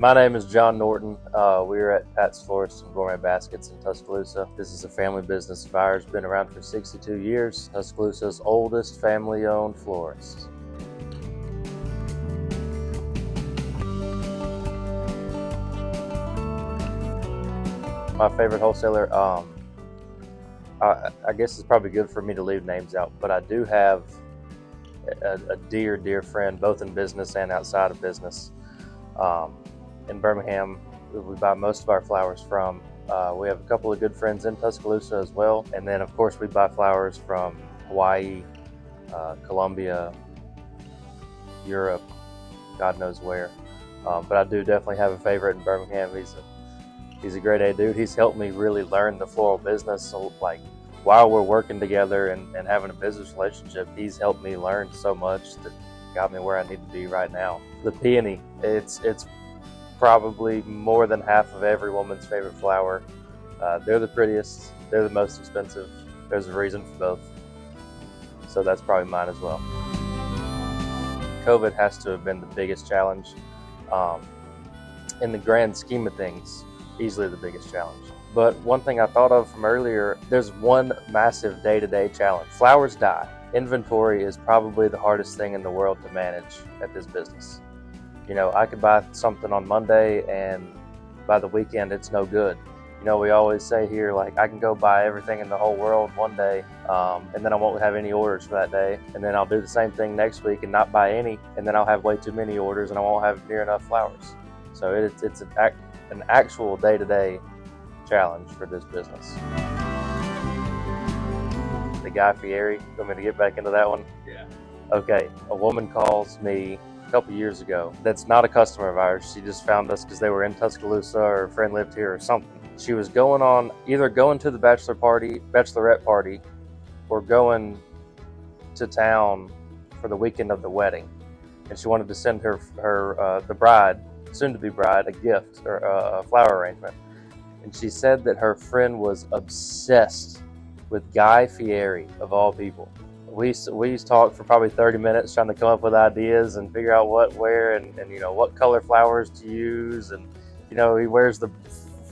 My name is John Norton. We're at Pat's Florist and Gourmet Baskets in Tuscaloosa. This is a family business of ours, been around for 62 years. Tuscaloosa's oldest family-owned florist. My favorite wholesaler, I guess it's probably good for me to leave names out, but I do have a dear friend, both in business and outside of business. In Birmingham, we buy most of our flowers from. We have a couple of good friends in Tuscaloosa as well. And then of course we buy flowers from Hawaii, Colombia, Europe, God knows where. But I do definitely have a favorite in Birmingham. He's a grade A dude. He's helped me really learn the floral business. So like while we're working together and having a business relationship, he's helped me learn so much that got me where I need to be right now. The peony, it's probably more than half of every woman's favorite flower. They're the prettiest, they're the most expensive. There's a reason for both. So that's probably mine as well. COVID has to have been the biggest challenge. In the grand scheme of things, easily the biggest challenge. But one thing I thought of from earlier, there's one massive day-to-day challenge. Flowers die. Inventory is probably the hardest thing in the world to manage at this business. You know, I could buy something on Monday and by the weekend it's no good. You know, we always say here, like, I can go buy everything in the whole world one day and then I won't have any orders for that day. And then I'll do the same thing next week and not buy any, and then I'll have way too many orders and I won't have near enough flowers. So it's an actual day-to-day challenge for this business. The Guy Fieri, you want me to get back into that one? Yeah. Okay, a woman calls me a couple years ago that's not a customer of ours. She just found us because they were in Tuscaloosa or a friend lived here or something. She was either going to the bachelorette party or going to town for the weekend of the wedding, and she wanted to send the bride, soon-to-be bride, a gift or a flower arrangement. And she said that her friend was obsessed with Guy Fieri, of all people. We talked for probably 30 minutes trying to come up with ideas and figure out what, where, and you know, what color flowers to use. And you know, he wears the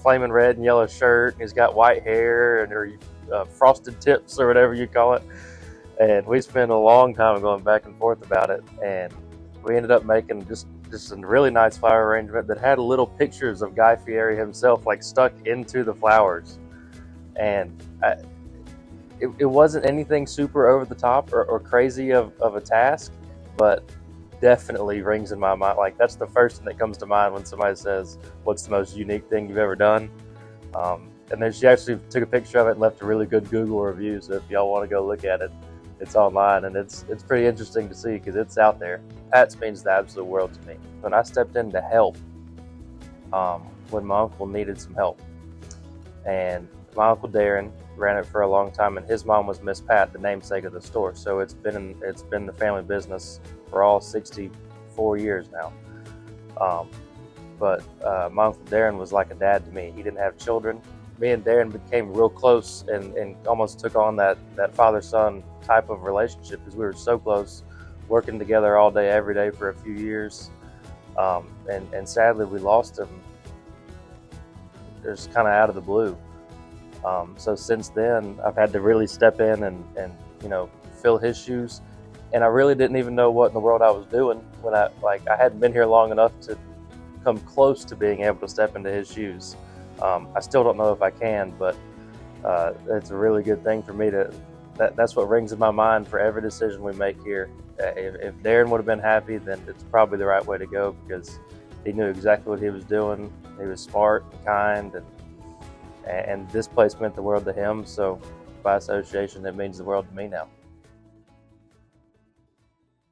flaming red and yellow shirt, and he's got white hair and frosted tips or whatever you call it. And we spent a long time going back and forth about it, and we ended up making just a really nice flower arrangement that had little pictures of Guy Fieri himself like stuck into the flowers. And it wasn't anything super over the top or crazy of a task, but definitely rings in my mind. Like, that's the first thing that comes to mind when somebody says, what's the most unique thing you've ever done? And then she actually took a picture of it and left a really good Google review. So if y'all want to go look at it, it's online, and it's pretty interesting to see because it's out there. Pat's means the absolute world to me. When I stepped in to help, when my uncle needed some help, and my uncle Darren ran it for a long time, and his mom was Miss Pat, the namesake of the store. So it's been the family business for all 64 years now. But my uncle Darren was like a dad to me. He didn't have children. Me and Darren became real close and almost took on that father-son type of relationship because we were so close, working together all day, every day for a few years. And sadly, we lost him just kind of out of the blue. So since then, I've had to really step in and you know, fill his shoes. And I really didn't even know what in the world I was doing when I hadn't been here long enough to come close to being able to step into his shoes. I still don't know if I can, but it's a really good thing for me that's what rings in my mind for every decision we make here. If Darren would have been happy, then it's probably the right way to go because he knew exactly what he was doing. He was smart and kind, and this place meant the world to him. So by association, it means the world to me now.